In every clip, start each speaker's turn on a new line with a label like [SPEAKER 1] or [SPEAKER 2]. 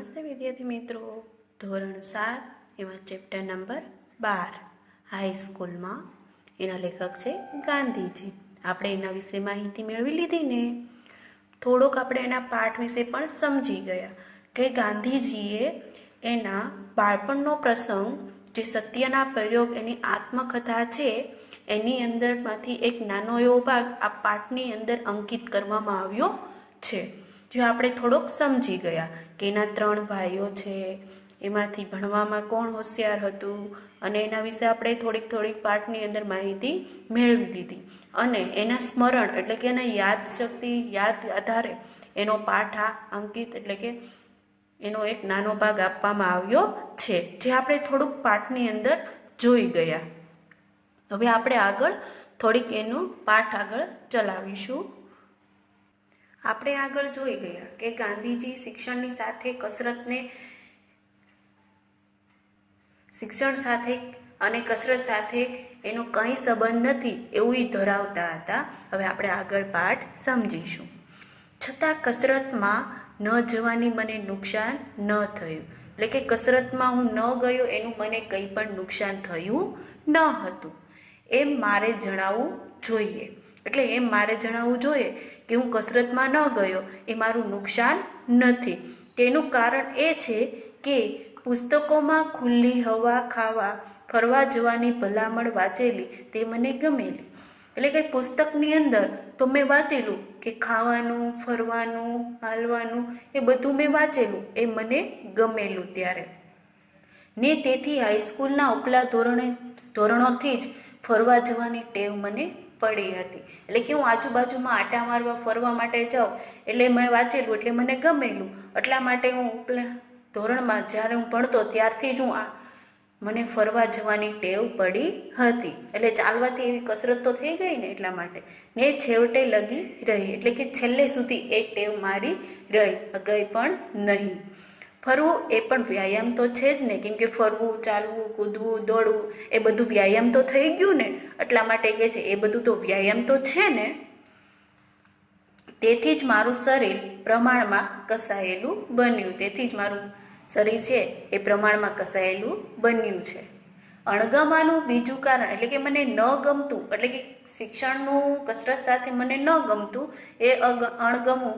[SPEAKER 1] નમસ્તે વિદ્યાર્થી મિત્રો, ધોરણ 7 એમાં ચેપ્ટર નંબર 12 હાઈસ્કૂલમાં એના લેખક છે ગાંધીજી. આપણે એના વિશે માહિતી મેળવી લીધી ને, થોડોક આપણે એના પાઠ વિશે પણ સમજી ગયા કે ગાંધીજીએ એના બાળપણનો પ્રસંગ, જે સત્યના પ્રયોગ એની આત્મકથા છે, એની અંદરમાંથી એક નાનો એવો ભાગ આ પાઠની અંદર અંકિત કરવામાં આવ્યો છે. જો આપણે થોડોક સમજી ગયા કે એના 3 ભાઈઓ છે, એમાંથી ભણવામાં કોણ હોશિયાર હતું, અને એના વિશે આપણે થોડીક પાઠની અંદર માહિતી મેળવી લીધી. અને એના સ્મરણ એટલે કે એના યાદશક્તિ, યાદ આધારે એનો પાઠ આ અંકિત એટલે કે એનો એક નાનો ભાગ આપવામાં આવ્યો છે, જે આપણે થોડુંક પાઠની અંદર જોઈ ગયા. હવે આપણે આગળ થોડીક એનું પાઠ આગળ ચલાવીશું. આપણે આગળ જોઈ ગયા કે ગાંધીજી શિક્ષણ સાથે અને કસરત સાથે એનો કંઈ સંબંધ નથી એવું ધરાવતા હતા. હવે આપણે આગળ પાઠ સમજીશું. છતાં કસરતમાં ન જવાની મને નુકસાન ન થયું, એટલે કે કસરતમાં હું ન ગયો એનું મને કંઈ પણ નુકસાન થયું ન હતું, એમ મારે જણાવવું જોઈએ. એટલે એમ મારે જણાવવું જોઈએ કે હું કસરતમાં ન ગયો એ મારું નુકસાન નથી. તેનું કારણ એ છે કે પુસ્તકોમાં ખુલ્લી હવા ખાવા ફરવા જવાની ભલામણ વાંચેલી તે મને ગમેલી. એટલે કે પુસ્તકની અંદર તો મેં વાંચેલું કે ખાવાનું, ફરવાનું, હાલવાનું એ બધું મેં વાંચેલું, એ મને ગમેલું ત્યારે ને. તેથી હાઈસ્કૂલના ઉપલા ધોરણોથી જ ફરવા જવાની ટેવ મને પડી હતી. એટલે કે હું આજુબાજુમાં આટા મારવા ફરવા માટે જાઉં એટલે મેં વાંચેલું એટલે મને ગમેલું, એટલા માટે હું ઉપલા ધોરણમાં જ્યારે હું ભણતો ત્યારથી જ મને ફરવા જવાની ટેવ પડી હતી. એટલે ચાલવાથી એવી કસરત તો થઈ ગઈ ને, એટલા માટે ને છેવટે લગી રહી, એટલે કે છેલ્લે સુધી એ ટેવ મારી રહી, ગઈ પણ નહીં. ફરવું એ પણ વ્યાયામ તો છે જ ને, કેમ કે ફરવું, ચાલવું, કૂદવું, દોડવું એ બધું વ્યાયામ તો થઈ ગયું ને, એટલા માટે કહે છે એ બધું તો વ્યાયામ તો છે ને. તેથી જ મારું શરીર પ્રમાણમાં કસાયેલું બન્યું. તેથી જ મારું શરીર છે એ પ્રમાણમાં કસાયેલું બન્યું છે. અણગમાનું બીજું કારણ એટલે કે મને ન ગમતું, એટલે કે શિક્ષણનું કસરત સાથે મને ન ગમતું એ અણગમું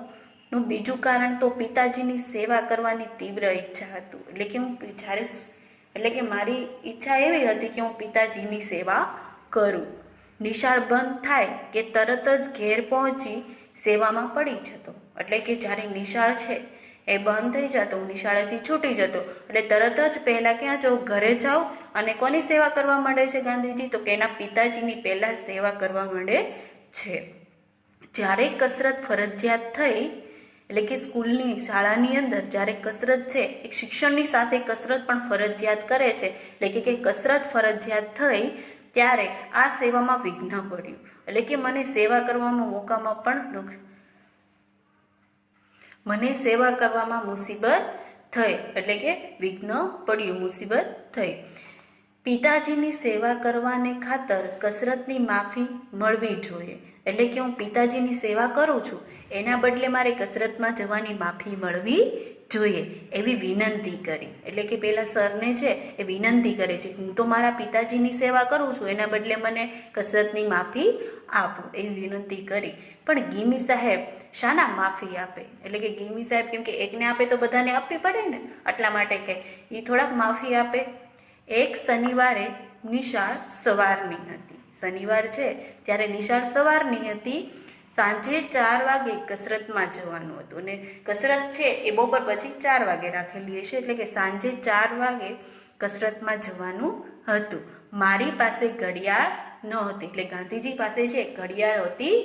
[SPEAKER 1] બીજું કારણ તો પિતાજીની સેવા કરવાની તીવ્ર ઈચ્છા હતું. એટલે કે મારી ઈચ્છા એવી હતી કે હું પિતાજીની સેવા કરું. નિશાળ બંધ થાય કે તરત જ ઘેર પહોંચી સેવામાં પડી જતો. એટલે કે જ્યારે નિશાળ છે એ બંધ થઈ જતો, હું નિશાળેથી છૂટી જતો એટલે તરત જ પહેલાં ક્યાં જાઉં, ઘરે જાઉં. અને કોની સેવા કરવા માંડે છે ગાંધીજી? તો કે એના પિતાજીની પહેલાં સેવા કરવા માંડે છે. જ્યારે કસરત ફરજિયાત થઈ, એટલે કે શાળાની અંદર જ્યારે કસરત છે, એક શિક્ષણની સાથે કસરત પણ ફરજિયાત કરે છે, એટલે કે કસરત ફરજિયાત થઈ ત્યારે આ સેવામાં વિઘ્ન પડ્યું. એટલે કે મને સેવા કરવામાં મુસીબત થઈ, એટલે કે વિઘ્ન પડ્યું, મુસીબત થઈ. પિતાજીની સેવા કરવાને ખાતર કસરતની માફી મળવી જોઈએ. એટલે કે હું પિતાજીની સેવા કરું છું એના બદલે મારે કસરતમાં જવાની માફી મળવી જોઈએ એવી વિનંતી કરી. એટલે કે પેલા સરને છે એ વિનંતી કરે છે, હું તો મારા પિતાજીની સેવા કરું છું, એના બદલે મને કસરતની માફી આપો એવી વિનંતી કરી. પણ ગીમી સાહેબ શાના માફી આપે? એટલે કે ગીમી સાહેબ કેમ કે એકને આપે તો બધાને આપવી પડે ને, એટલા માટે કે એ થોડાક માફી આપે. એક શનિવારે નિશાળ સવારની હતી. શનિવાર છે ત્યારે નિશાળ સવારની હતી. સાંજે 4 વાગે કસરતમાં જવાનું હતું, અને કસરત છે એ બપોર પછી 4 વાગે રાખેલી હશે, એટલે કે સાંજે 4 વાગે કસરતમાં જવાનું હતું. મારી પાસે ઘડિયાળ ન હતી, એટલે ગાંધીજી પાસે છે ઘડિયાળ હોતી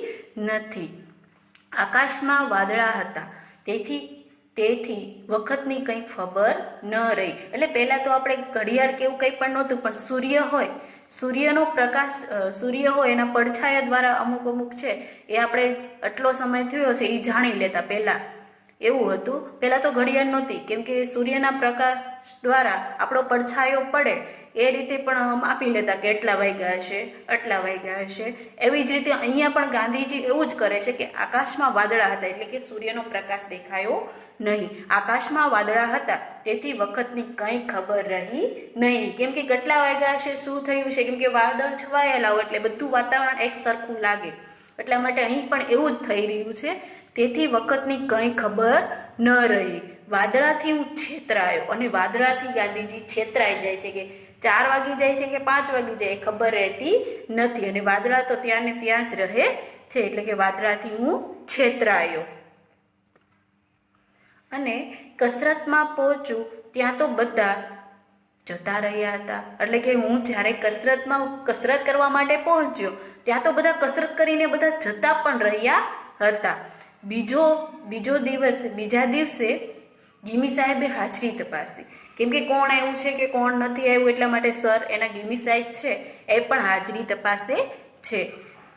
[SPEAKER 1] નથી. આકાશમાં વાદળા હતા, તેથી વખતની કંઈ ખબર ન રહી. એટલે પહેલાં તો આપણે ઘડિયાળ કેવું કંઈ પણ નહોતું, પણ સૂર્યનો પ્રકાશ હોય એના પડછાયા દ્વારા અમુક છે એ આપણે આટલો સમય થયો છે એ જાણી લેતા. પહેલાં એવું હતું, પહેલાં તો ઘડિયાળ નહોતી, કેમ કે સૂર્યના પ્રકાશ દ્વારા આપણો પડછાયો પડે એ રીતે પણ માપી લેતા કે એટલા વાગ્યા હશે. એવી જ રીતે અહીંયા પણ ગાંધીજી એવું જ કરે છે કે આકાશમાં વાદળા હતા, એટલે કે સૂર્યનો પ્રકાશ દેખાયો નહીં. આકાશમાં વાદળા હતા તેથી વખતની કંઈ ખબર રહી નહીં. કેમ કે કેટલા વાગ્યા હશે, શું થયું છે, કેમ કે વાદળ છવાયેલા હોય એટલે બધું વાતાવરણ એક સરખું લાગે. એટલા માટે અહીં પણ એવું જ થઈ રહ્યું છે. તેથી વખતની કંઈ ખબર ન રહી. વાદળાથી હું છેતરાયો, અને વાદળાથી ગાંધીજી છેતરાઈ જાય છે કે 4 વાગી જાય છે કે 5 વાગી જાય ખબર રહેતી નથી, અને વાદળા તો ત્યાં ને ત્યાં જ રહે છે. એટલે કે વાદળાથી હું છેતરાયો. અને કસરતમાં પહોંચું ત્યાં તો બધા જતા રહ્યા હતા. એટલે કે હું જ્યારે કસરત કરવા માટે પહોંચ્યો ત્યાં તો બધા કસરત કરીને બધા જતા પણ રહ્યા હતા. બીજા દિવસે ગીમી સાહેબે હાજરી તપાસી. કેમ કે કોણ આવ્યું છે કે કોણ નથી આવ્યું, એટલા માટે સર એના ગીમી સાહેબ છે એ પણ હાજરી તપાસે છે.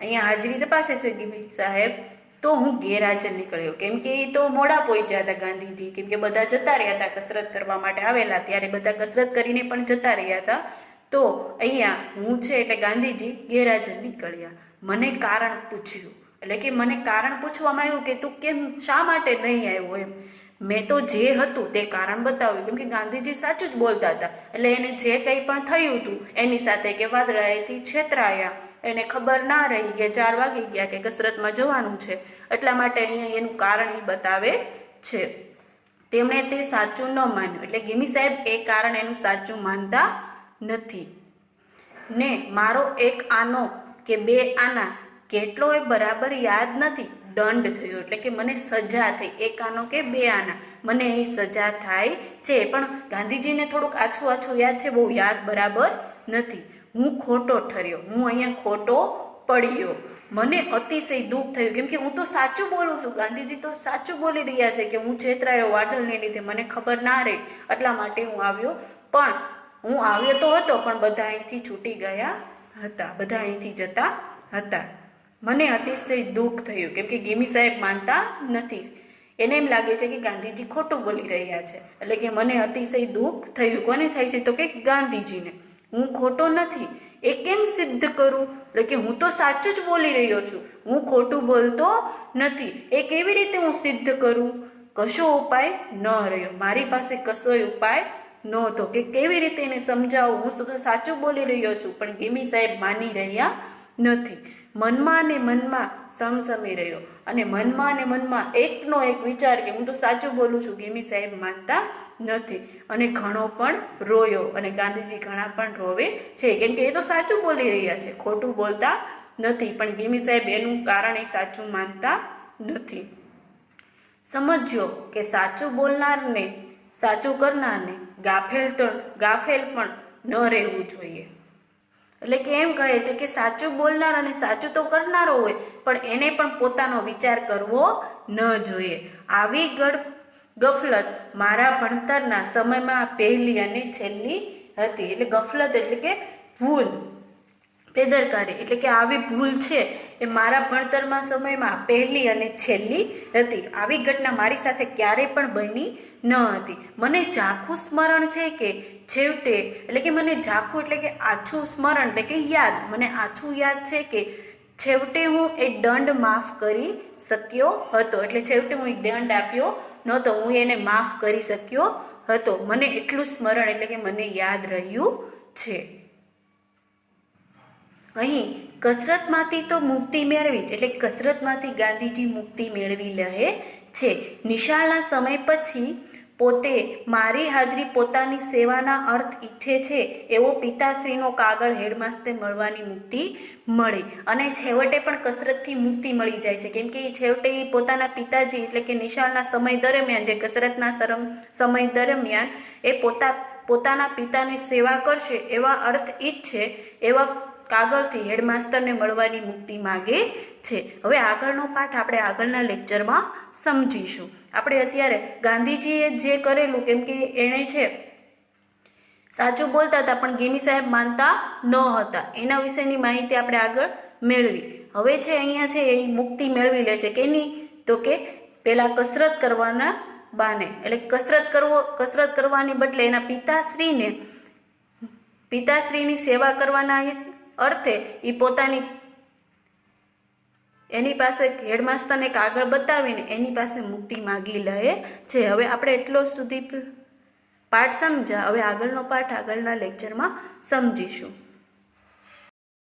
[SPEAKER 1] અહીંયા હાજરી તપાસે છે ગીમી સાહેબ. તો હું ગેરહાજર નીકળ્યો, કેમ કે એ તો મોડા પહોંચ્યા હતા ગાંધીજી. કેમ કે બધા જતા રહ્યા હતા કસરત કરવા માટે આવેલા, ત્યારે બધા કસરત કરીને પણ જતા રહ્યા હતા. તો અહીંયા હું છે એટલે ગાંધીજી ગેરહાજર નીકળ્યા. મને કારણ પૂછ્યું, એટલે કે મને કારણ પૂછવામાં આવ્યું કે તું કેમ, શા માટે નહીં આવ્યો એમ. મેં તો જે હતું તે કારણ બતાવ્યું, કેમ કે ગાંધીજી સાચું જ બોલતા હતા. એટલે એને જે કંઈ પણ થયું હતું એની સાથે, કે વાદળાએથી છેતરાયા, એને ખબર ના રહી કે 4 વાગી ગયા કે કસરતમાં જવાનું છે, એટલા માટે અહીંયા એનું કારણ એ બતાવે છે. તેમણે તે સાચું ન માન્યું, એટલે ગીમી સાહેબ એ કારણ એનું સાચું માનતા નથી. ને મારો 1 આનો કે 2 આના કેટલો એ બરાબર યાદ નથી. દંડ થયો, એટલે કે મને સજા થઈ. 1 આનો કે 2 આના મને અહીં સજા થાય છે. પણ ગાંધીજીને થોડુંક આછું યાદ છે, બહુ યાદ બરાબર નથી. હું ખોટો ઠર્યો, હું અહીંયા ખોટો પડ્યો. મને અતિશય દુઃખ થયું, કેમ કે હું તો સાચું બોલું છું. ગાંધીજી તો સાચું બોલી રહ્યા છે કે હું છેતરાયો વાદળને લીધે, મને ખબર ના રહી, એટલા માટે હું આવ્યો. પણ હું આવ્યો તો હતો, પણ બધા અહીંથી છૂટી ગયા હતા, બધા અહીંથી જતા હતા. મને અતિશય દુઃખ થયું, કેમ કે ગીમી સાહેબ માનતા નથી. એને એમ લાગે છે કે ગાંધીજી ખોટું બોલી રહ્યા છે. એટલે કે મને અતિશય દુઃખ થયું. કોને થાય છે? તો કે ગાંધીજીને. હું ખોટો નથી એ કેમ સિદ્ધ કરું? એટલે કે હું તો સાચું જ બોલી રહ્યો છું, હું ખોટું બોલતો નથી. એ કેવી રીતે હું સિદ્ધ કરું? કશો ઉપાય ન રહ્યો, મારી પાસે કશોય ઉપાય નહોતો કે કેવી રીતે એને સમજાવું. હું તો સાચું બોલી રહ્યો છું, પણ ગીમી સાહેબ માની રહ્યા નથી. મનમાં ને મનમાં સમસમી રહ્યો, અને મનમાં એકનો એક વિચાર કે હું તો સાચું બોલું છું, ગીમી સાહેબ માનતા નથી. અને ઘણો પણ રોયો, અને ગાંધીજી ઘણા પણ રોવે છે, કેમ કે એ તો સાચું બોલી રહ્યા છે, ખોટું બોલતા નથી. પણ ગીમી સાહેબ એનું કારણ એ સાચું માનતા નથી. સમજ્યો કે સાચું બોલનારને, સાચું કરનારને ગાફેલ પણ ન રહેવું જોઈએ. એટલે કે એમ કહે છે કે સાચું બોલનાર અને સાચું તો કરનારો હોય, પણ એને પણ પોતાનો વિચાર કરવો ન જોઈએ. આવી ગફલત મારા ભણતરના સમયમાં પહેલી અને છેલ્લી હતી. એટલે ગફલત એટલે કે ભૂલ, બેદરકારી, એટલે કે આવી ભૂલ છે એ મારા ભણતરમાં સમયમાં પહેલી અને છેલ્લી હતી. આવી ઘટના મારી સાથે ક્યારેય પણ બની ન હતી. મને ઝાખું સ્મરણ છે કે છેવટે, એટલે કે મને ઝાખું એટલે કે આછું સ્મરણ, એટલે કે યાદ, મને આછું યાદ છે કે છેવટે હું એ દંડ માફ કરી શક્યો હતો. એટલે છેવટે હું એક દંડ આપ્યો નહોતો, હું એને માફ કરી શક્યો હતો. મને એટલું સ્મરણ, એટલે કે મને યાદ રહ્યું છે. અહીં કસરતમાંથી તો મુક્તિ મેળવી, એટલે કસરતમાંથી ગાંધીજી મુક્તિ મેળવી લે છે. નિશાળના સમય પછી પોતે મારી હાજરી પોતાની સેવાના અર્થ ઈચ્છે છે એવો પિતાશ્રીનો કાગળ હેડમાસ્ટર મળવાની મુક્તિ મળી. અને છેવટે પણ કસરતથી મુક્તિ મળી જાય છે, કેમ કે છેવટે પોતાના પિતાજી, એટલે કે નિશાળના સમય દરમિયાન, જે કસરતના સમય દરમિયાન એ પોતાના પિતાની સેવા કરશે એવા અર્થ ઈચ્છે, એવા કાગળથી હેડમાસ્ટરને મળવાની મુક્તિ માગે છે. હવે આગળનો પાઠ આપણે આગળના લેક્ચરમાં સમજીશું. આપણે અત્યારે ગાંધીજીએ જે કરેલું, કેમ કે એણે છે સાચું બોલતા હતા પણ ગીમી સાહેબ માનતા ન હતા, એના વિશેની માહિતી આપણે આગળ મેળવી. હવે છે અહીંયા છે એ મુક્તિ મેળવી લે છે કેની? તો કે પેલા કસરત કરવાના બાને, એટલે કસરત કરવાની બદલે એના પિતાશ્રીની સેવા કરવાના અર્થે એ એની પાસે હેડમાસ્તરને કાગળ બતાવીને એની પાસે મુક્તિ માગી લે છે. હવે આપણે એટલો સુધી પાઠ સમજ્યા. હવે આગળનો પાઠ આગળના લેક્ચરમાં સમજીશું.